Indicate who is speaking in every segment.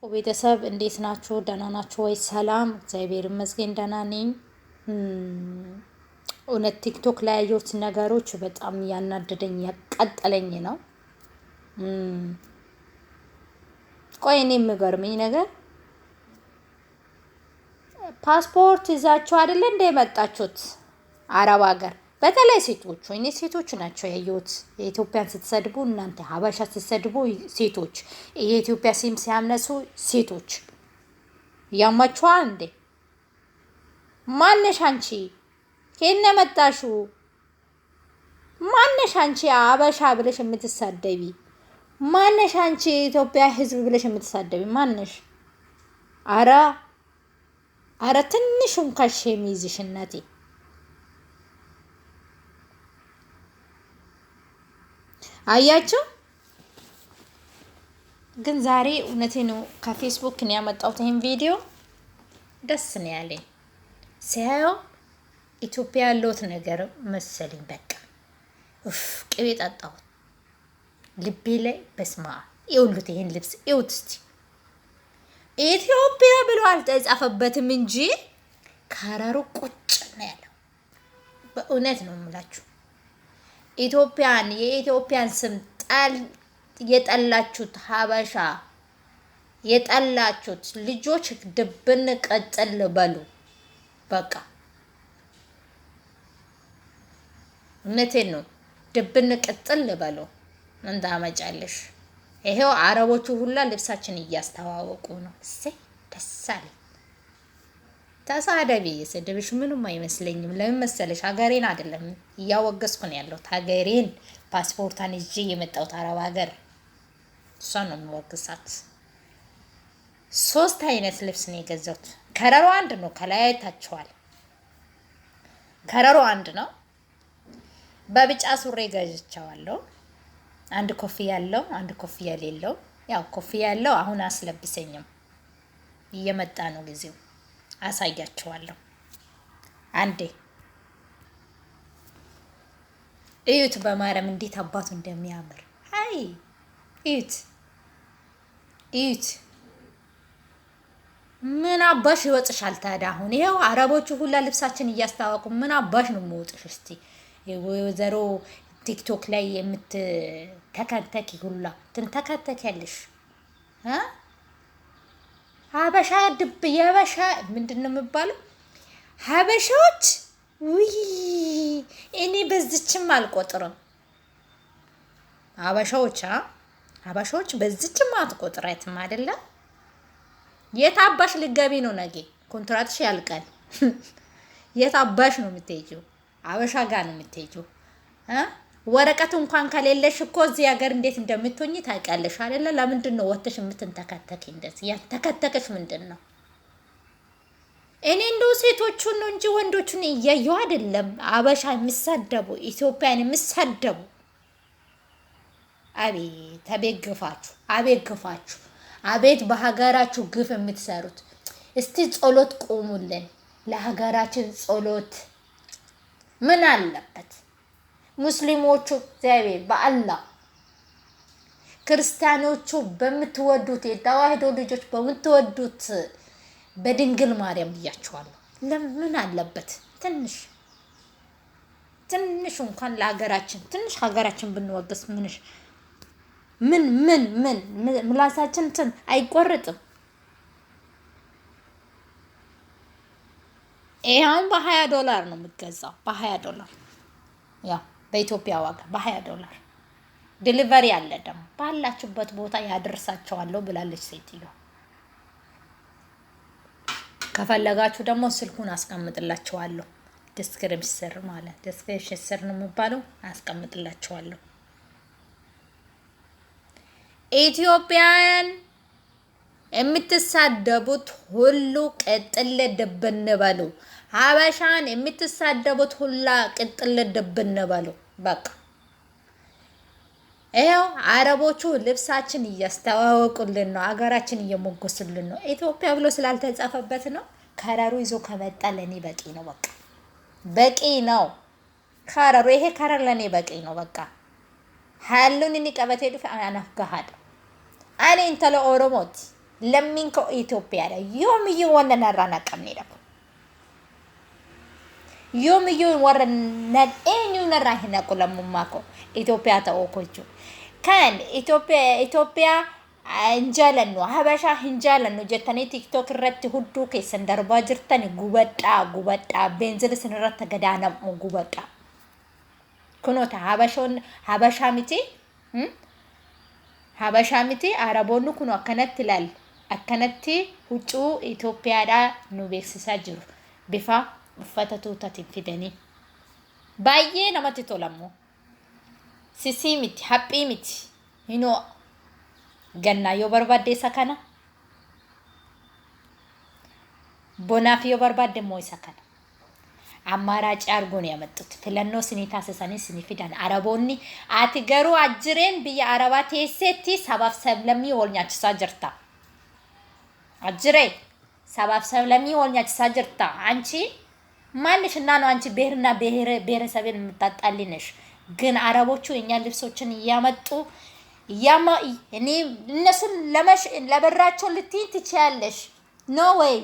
Speaker 1: ቤተሰብ እንዴት ናችሁ? ደህና ናችሁ ወይ? ሰላም እግዚአብሔር ይመስገን ደህና ነኝ። እውነት ቲክቶክ ላይ ያየሁት ነገሮች በጣም ያናደደኝ ያቃጠለኝ ነው። ቆይ እኔ የምገርመኝ ነገር ፓስፖርት ይዛችሁ አይደለ እንደ የመጣችሁት አረብ ሀገር፣ በተለይ ሴቶች እኔ ሴቶች ናቸው ያየሁት። የኢትዮጵያን ስትሰድቡ እናንተ ሀበሻ ስትሰድቡ ሴቶች፣ የኢትዮጵያ ሲም ሲያምነሱ ሴቶች ያማችኋል እንዴ? ማነሽ አንቺ? ከእነ መጣሹ ማነሽ አንቺ? ሀበሻ ብለሽ የምትሳደቢ ማነሽ አንቺ? የኢትዮጵያ ሕዝብ ብለሽ የምትሳደቢ ማነሽ? አረ ትንሹን ከሽ የሚይዝሽ እናቴ። አያችሁ ግን ዛሬ እውነቴ ነው ከፌስቡክ ነው ያመጣሁት ይሄን ቪዲዮ። ደስ ነው ያለኝ ሲያየው ኢትዮጵያ ያለውት ነገር መሰለኝ። በቃ ቅቤ ጠጣሁት ልቤ ላይ። በስማ ይውሉት ይሄን ልብስ ይውት እስቲ ኢትዮጵያ ብሎ አልተጻፈበትም እንጂ ከረሩ ቁጭ ነው ያለው። በእውነት ነው የምላችሁ ኢትዮጵያን የኢትዮጵያን ስም የጠላችሁት ሀበሻ የጠላችሁት ልጆች ድብን ቀጥል በሉ። በቃ እውነቴን ነው ድብን ቀጥል በሉ። ምን ታመጫለሽ? ይሄው አረቦቹ ሁላ ልብሳችን እያስተዋወቁ ነው። እሰይ ደስ አለኝ። ተሳደቢ፣ ስድብሽ ምንም አይመስለኝም። ለምን መሰለሽ? ሀገሬን አይደለም እያወገዝኩ ነው ያለሁት። ሀገሬን ፓስፖርታን ይዤ የመጣሁት አረብ ሀገር እሷን ነው የምወግሳት። 3 አይነት ልብስ ነው የገዛሁት። ከረሮ አንድ ነው፣ ከላይ አይታችኋል። ከረሮ አንድ ነው። በቢጫ ሱሪ ገዝቻለሁ። አንድ ኮፍያ ያለው፣ አንድ ኮፍያ የሌለው። ያው ኮፍያ ያለው አሁን አስለብሰኝም፣ እየመጣ ነው ጊዜው። አሳያችኋለሁ። አንዴ እዩት፣ በማርያም እንዴት አባቱ እንደሚያምር አይ እዩት፣ እዩት። ምን አባሽ ይወጥሻል ታዲያ? አሁን ይሄው አረቦቹ ሁላ ልብሳችን እያስተዋወቁ ምን አባሽ ነው የምወጥሽ? እስቲ ወይዘሮ ቲክቶክ ላይ የምትተከተኪ ሁላ ትንተከተኪያለሽ ሀበሻ ድብ የሀበሻ ምንድን ነው የሚባለው? ሀበሻዎች ውይ እኔ በዝችም አልቆጥርም። ሀበሻዎች በዝችም አትቆጥራትም አይደለም። የት አባሽ ልገቢ ነው? ነገ ኮንትራትሽ ያልቃል። የት አባሽ ነው የምትሄጂው? ሀበሻ ጋር ነው የምትሄጂው። ወረቀቱ እንኳን ከሌለሽ እኮ እዚህ ሀገር እንዴት እንደምትሆኚ ታውቂያለሽ አይደለ? ለምንድን ነው ወጥተሽ የምትንተከተኪ? እንደዚህ ያንተከተከሽ ምንድን ነው? እኔ እንደው ሴቶቹን ነው እንጂ ወንዶቹን እያየሁ አይደለም። አበሻ የሚሳደቡ ኢትዮጵያን የሚሳደቡ አቤት አቤት ግፋችሁ፣ አቤት ግፋችሁ፣ አቤት በሀገራችሁ ግፍ የምትሰሩት። እስቲ ጸሎት ቆሙልን ለሀገራችን ጸሎት። ምን አለበት ሙስሊሞቹ እግዚአብሔር በአላህ ክርስቲያኖቹ በምትወዱት የተዋህዶ ልጆች በምትወዱት በድንግል ማርያም ብያችኋለሁ። ለምን አለበት ትንሽ እንኳን ለሀገራችን ትንሽ ሀገራችን ብንወግስ ምን ምላሳችን አይቆርጥም። ይሄን $20 ነው የሚገዛው። $20 ያው በኢትዮጵያ ዋጋ $20 ዲሊቨሪ አለ። ደግሞ ባላችሁበት ቦታ ያደርሳቸዋለሁ ብላለች ሴትዮ። ከፈለጋችሁ ደግሞ ስልኩን አስቀምጥላችኋለሁ። ዲስክሪፕሽን ስር ነው የሚባለው፣ አስቀምጥላችኋለሁ። ኢትዮጵያን የምትሳደቡት ሁሉ ቅጥል ድብን በሉ። ሀበሻን የምትሳደቡት ሁላ ቅጥል ድብን በሉ። በቃ ይኸው አረቦቹ ልብሳችን እያስተዋወቁልን ነው፣ አገራችን እየሞገሱልን ነው። ኢትዮጵያ ብሎ ስላልተጻፈበት ነው። ከረሩ ይዞ ከመጣ ለኔ በቂ ነው። በቃ በቂ ነው ከረሩ። ይሄ ከረር ለኔ በቂ ነው። በቃ ሀሉን እኒ ቀበቴ ዱፍ አናፍጋሃድ አኔ እንተለ ኦሮሞት lammiin koo Itoophiyaadha. Yoomiyyuu wanna narraa naqamneedha. Yoomiyyuu warra eenyu narraa hin naqu lammummaa koo Itoophiyaa ta'uu koo jechuudha. Kan Itoophiyaa hin jaalannu habashaa hin jaalannu jettanii tiktok irratti hudduu keessan darbaa jirtani gubadhaa beenzila isin irratti gadaanamu gubadhaa. Kunoota habashaa miti habashaa miti araboonni kun akkanatti ilaal akkanatti huccuu Itoophiyaadhaa nu beeksisaa jiru bifa uffata tuutaatiin fidanii baay'ee namatti tolammoo sisii miti haphii miti hinoo gannaa yoo barbaadde isa kana bonaaf yoo barbaadde immoo isa kana አማራጭ አርጎ ነው ያመጡት ፍለኖ ስኒታ ሰሰኒ ስኒ ፊዳን አረቦኒ አቲ ገሩ አጅሬን ብያ አረባ ቴሴቲ ሰባፍ ሰብለሚ ወልኛች ሳጀርታ አጅሬ ሰባፍ ሰብለሚ ወልኛች ሳጀርታ አንቺ ማንሽና ነው አንቺ ብሔርና ብሔረሰብን የምታጣልነሽ ግን አረቦቹ የኛ ልብሶችን ያመጡ እኔ እነሱን ለበራቸው ልትይ ትችያለሽ ኖ ዌይ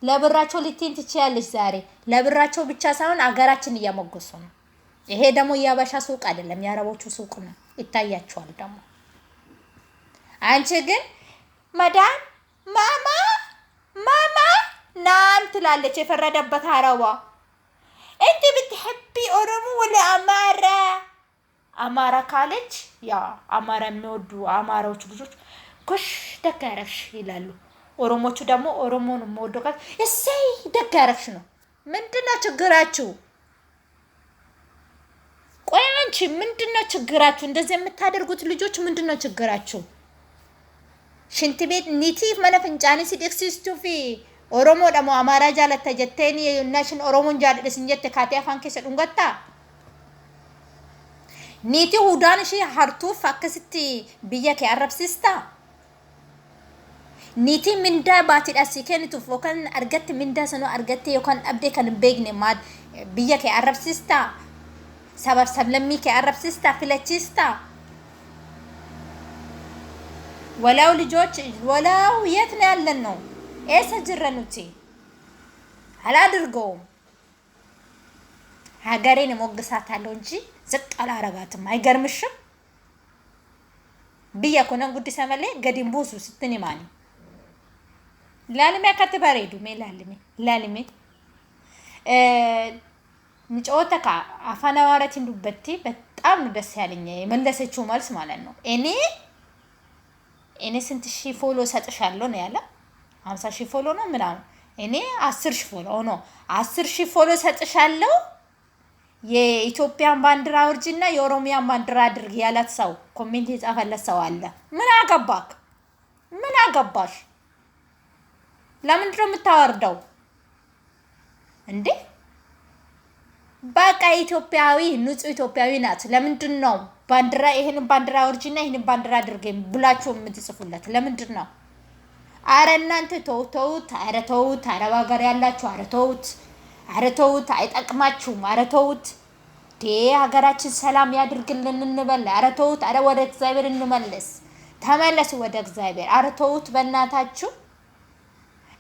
Speaker 1: ለብራቸው ልትይ ትችያለሽ ዛሬ ለብራቸው ብቻ ሳይሆን አገራችን እያመጎሱ ነው ይሄ ደግሞ ያባሻ ሱቅ አይደለም ያረቦቹ ሱቅ ነው ይታያቸዋል ደግሞ አንቺ ግን ማዳም ማማ ናም ትላለች የፈረደበት አረባ እንት ብትحبي ኦሮሞ ወለ አማራ ካለች ያ አማራ የሚወዱ አማራዎች ልጆች ኩሽ ደጋረሽ ይላሉ ኦሮሞቹ ደግሞ ኦሮሞን ሞዶካት እሰይ ደጋረሽ ነው ምንድነው ችግራችሁ ቆይ አንቺ ምንድነው ችግራችሁ እንደዚህ የምታደርጉት ልጆች ምንድነው ችግራችሁ ሽንት ቤት ኒቲፍ መነፍንጫኒ ሲደክሲስቱ ፊ ኦሮሞ ደግሞ አማራ ጃለተ ጀተኒ የናሽን ኦሮሞን ጃለደ ሲንጀት ካቲያ ፋንከ ሰዱንጋታ ኒቲ ሁዳንሺ ሀርቱ ፈከስቲ ብየከ አረብሲስታ ኒቲ ምንዳ ባቲዳሲ ከንቱ ፎከን አርገት ምንዳ ሰኖ አርገት የኮን አብዴ ከን ቤግኔ ማድ ብየከ አረብሲስታ ሰበብ ሰብለሚ ከአረብሲስታ ፍለቺስታ ወላው ልጆች ወላው የት ነው ያለን ነው ኤሰጅረኑቲ አላድርገውም ሀገሬን ሞግሳታለሁ እንጂ ዝቅ አላረጋትም አይገርምሽም ብያኮነ ጉዲ ሰመለ ገዲም ቦሱ ስትኒ ማኒ ላልሜ ከተበሬዱ ላልሜ ንጮተካ አፋናዋረት እንዱበቲ በጣም ደስ ያለኝ የመለሰችው መልስ ማለት ነው እኔ ስንት ሺህ ፎሎ ሰጥሻለሁ ነው ያለ 50 ሺህ ፎሎ ነው ምናምን እኔ 10 ሺህ ፎሎ ነው 10 ሺህ ፎሎ ሰጥሻለሁ የኢትዮጵያን ባንዲራ ወርጂና የኦሮሚያን ባንዲራ አድርጊ ያላት ሰው ኮሜንት የጻፈለት ሰው አለ ምን አገባሽ ለምን ድሮ የምታወርደው እንዴ በቃ ኢትዮጵያዊ ንጹህ ኢትዮጵያዊ ናት ለምንድን ነው ባንዲራ ይሄን ባንዲራ ወርጂና ይሄን ባንዲራ አድርጊ ብላችሁ የምትጽፉለት ለምንድን ነው አረ እናንተ ተውት አረ ተውት አረብ ሀገር ያላችሁ አረ ተውት አይጠቅማችሁም አረ ተውት ሀገራችን ሰላም ያድርግልን እንበል አረ ተውት አረ ወደ እግዚአብሔር እንመለስ ተመለሱ ወደ እግዚአብሔር አረ ተውት በእናታችሁ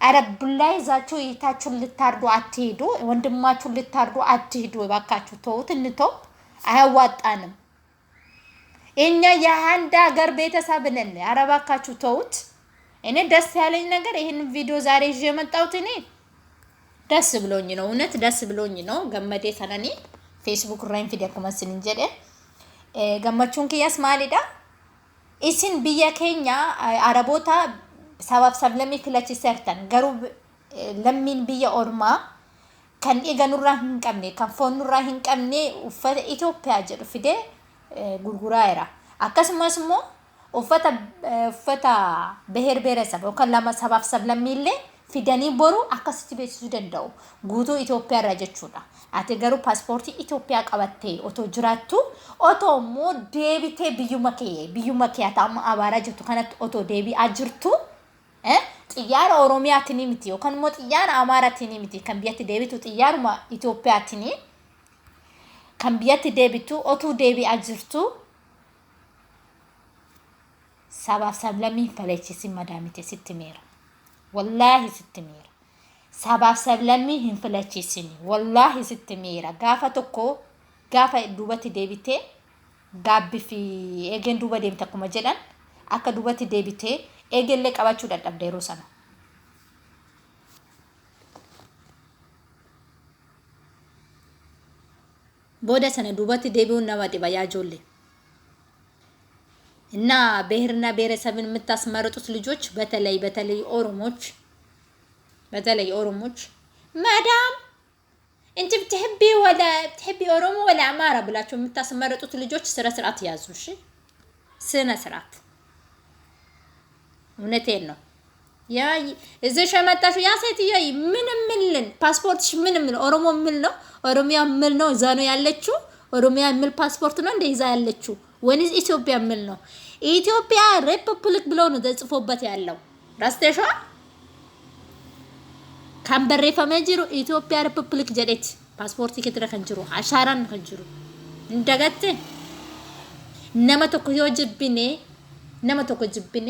Speaker 1: አረ ብላይ ዛችሁ ይታችሁን ልታርዱ አትሄዱ ወንድማችሁን ልታርዱ አትሄዱ ባካችሁ ተውት እንተው አያዋጣንም እኛ የአንድ ሀገር ቤተሰብ ነን አረ ባካችሁ ተውት እኔ ደስ ያለኝ ነገር ይሄን ቪዲዮ ዛሬ ይዤ መጣሁት እኔ ደስ ብሎኝ ነው እውነት ደስ ብሎኝ ነው ገመዴ ሰነኒ ፌስቡክ ራይን ቪዲዮ ኮመንስን እንጀደ ገመቹን ከያስ ማሊዳ ኢሲን ቢያከኛ አረቦታ ሰበብ ሰብለሚ ክለች ሰርተን ገሩ ለሚን ቢያ ኦርማ ከን ኢገኑራ ህንቀምኔ ከፎኑራ ህንቀምኔ ኡፈተ ኢትዮጵያ ጀዱ ፊደ ጉርጉራይራ አከስማስሞ ኡፈታ ብሔር ብሔረሰብ ወከላማ ሰበብ ሰብለሚለ ፊደኒ ቦሩ አከስቲ ቤቱ ደንዳው ጉቶ ኢትዮጵያ ረጀቹዳ አተገሩ ፓስፖርት ኢትዮጵያ ቀበቴ ኦቶ ጅራቱ ኦቶ ሞ ዴቢቴ ቢዩመከያ ታማ አባራጀቱ ከነት ኦቶ ዴቢ አጅርቱ ጥያር ኦሮሚያ ትኒምቲ ወከን ሞ ጥያር አማራ ትኒምቲ ከንቢያት ዴቢቱ ጥያር ማ ኢትዮጵያ ትኒ ከንቢያት ዴቢቱ ኦቶ ዴቢ አጅርቱ ሰባብ ሰብለሚ ፈለቺ ሲመዳሚቴ ሲትሜራ ወላሂ ስትሚራ ሰባፍ ሰብለሚ ህንፍለቺስኒ ወላሂ ስትሚራ ጋፋ ተኮ ጋፋ ዱበት ዴቢቴ ጋብፊ ኤገን ዱበ ደምተ ኩማ ጀዳን አከ ዱበት ዴቢቴ ኤገን ለቀባቹ ዳዳብዴሮ ሰና ቦደ ሰነ ዱበት ዴቢው ነማዲ ባያጆሌ እና ብሔርና ብሔረሰብን የምታስመርጡት ልጆች በተለይ ኦሮሞች ማዳም انت بتحبي ኦሮሞ ወላ አማራ ብላችሁ የምታስመርጡት ልጆች ስነ ስርዓት ያዙ እሺ ስነ ስርዓት እውነቴን ነው ያ እዚህ ሸመጣሹ ያ ሴትዮ ምንም ፓስፖርትሽ ምንም ኦሮሞ ምን ነው ኦሮሚያ ምን ነው እዛ ነው ያለችው ኦሮሚያ ምን ፓስፖርት ነው እንደዛ ያለችው ወንዝ ኢትዮጵያ ምን ነው ኢትዮጵያ ሪፐብሊክ ብሎ ነው ተጽፎበት ያለው ራስቴሻ ካምበሬ ፈመጅሩ ኢትዮጵያ ሪፐብሊክ ጀዴት ፓስፖርት ይከትረ ከንጅሩ አሻራን ከንጅሩ እንደገተ ነመቶ ጅብኔ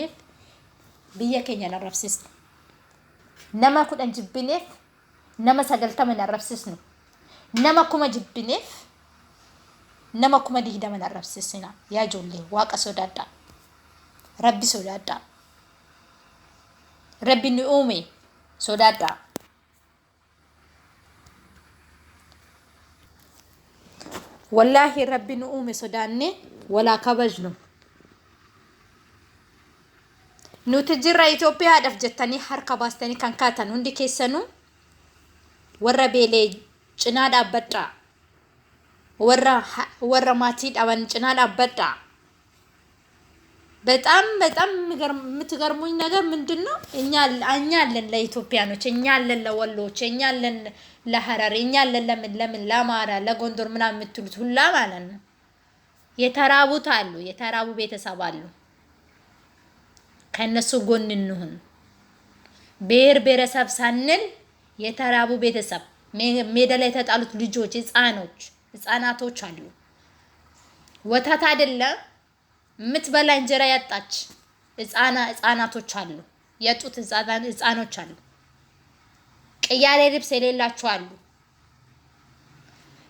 Speaker 1: ብየ ከኛ ነረፍስስ ነማ ኩዳን ጅብኔ ነማ ሰገልተመ ነረፍስስ ነው ነማ ኩማ ጅብኔ ነማ ኩማ ዲግደመ ነረፍስስና ያጆሌ ዋቀ ሶዳዳ ረቢ ሶዳዳ ረቢ ኑኡሜ ሶዳዳ ወላሂ ረቢ ኑኡሜ ሶዳኔ ወላ ከበጅኑ ኑትጅራ ኢትዮጵያ አደፍጀተኒ ሐርካ ባስተኒ ካንካታን ሁንዲ ኬሰኑ ወረቤሌ ጭናዳ በጣ ወራ ማቲ ዳዋን ጭናዳ በጣ በጣም የምትገርሙኝ ነገር ምንድነው እኛ አለን ለኢትዮጵያኖች እኛ አለን ለወሎች እኛ አለን ለሐረር እኛ አለን ለምን ለአማራ ለጎንደር ምናምን የምትሉት ሁላ ማለት ነው የተራቡ ቤተሰብ አሉ ከነሱ ጎን እንሁን ብሔረሰብ ሳንል የተራቡ ቤተሰብ ሜዳ ላይ የተጣሉት ልጆች ህፃናቶች አሉ ወተት አይደለም ምትበላ እንጀራ ያጣች ህፃናቶች አሉ የጡት ህፃኖች አሉ ቅያሬ ልብስ የሌላቸው አሉ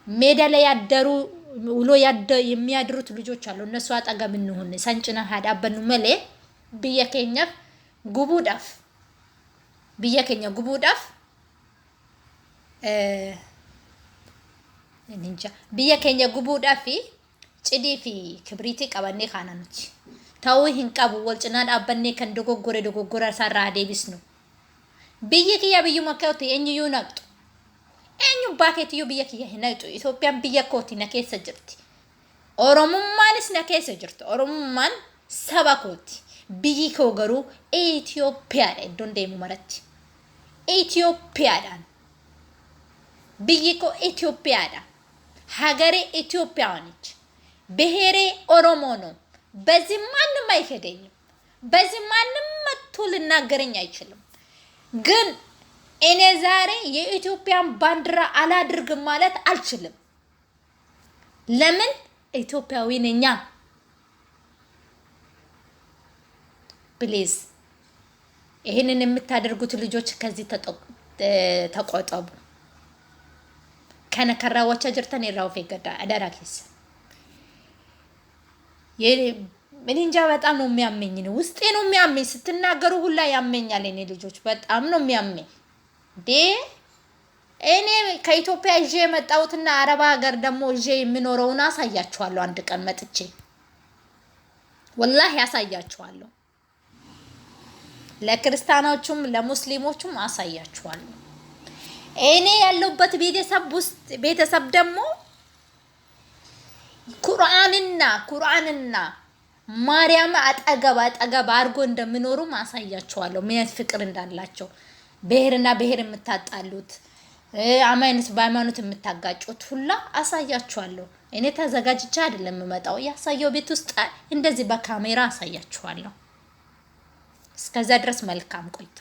Speaker 1: ሜዳ ላይ ያደሩ ውሎ የሚያድሩት ልጆች አሉ እነሱ አጠገብ እንሁን ሰንጭና ሀዳበኑ መሌ ብየከኛ ጉቡዳፍ እንጃ ብየከኛ ጉቡዳፊ ጭዲፊ ክብሪቲ ቀበኔ ካናኑች ታው ህንቀቡ ወልጭና ዳበኔ ከንደጎጎረ ሰራ ዴቢስ ነው ብየከያ ብዩ መከውት የኝዩ ነቅጡ እኙ ባኬትዩ ብየከያ ነቅጡ ኢትዮጵያን ብየኮቲ ነከሰ ጅርቲ ኦሮሞማንስ ነከሰ ጅርቲ ኦሮሞማን ሰባኮቲ ብይኮ ገሩ ኢትዮጵያ ዶንዴሙ መረቲ ኢትዮጵያ ዳን ብይኮ ኢትዮጵያ ዳ ሀገሬ ኢትዮጵያ ነች ብሔሬ ኦሮሞ ነው በዚህ ማንንም አይከደኝም በዚህ ማንንም መጥቶ ልናገረኝ አይችልም ግን እኔ ዛሬ የኢትዮጵያን ባንዲራ አላድርግም ማለት አልችልም ለምን ኢትዮጵያዊ ነኛ ፕሊዝ ይሄንን የምታደርጉት ልጆች ከዚህ ተቆጠቡ ከነከራዋቻ ጅርተን ይራው ፈገዳ አዳራኪስ ምን እንጃ በጣም ነው የሚያመኝ ነው ውስጤ ነው የሚያመኝ ስትናገሩ ሁላ ያመኛል እኔ ልጆች በጣም ነው የሚያመኝ እኔ ከኢትዮጵያ እጄ መጣውትና አረባ ሀገር ደግሞ እጄ የሚኖረውና አሳያችኋለሁ አንድ ቀን መጥቼ ወላሂ ያሳያችኋለሁ ለክርስቲያኖቹም ለሙስሊሞቹም አሳያችኋለሁ እኔ ያለውበት ቤተሰብ ደግሞ ቁርአንና ማርያም አጠገብ አድርጎ እንደሚኖሩ ማሳያችኋለሁ ምን ፍቅር እንዳላቸው ብሔርና ብሔር የምታጣሉት በሃይማኖት የምታጋጩት ሁላ አሳያችኋለሁ እኔ ተዘጋጅቼ አይደለም የምመጣው ያሳየው ቤት ውስጥ እንደዚህ በካሜራ አሳያችኋለሁ እስከዛ ድረስ መልካም ቆይታ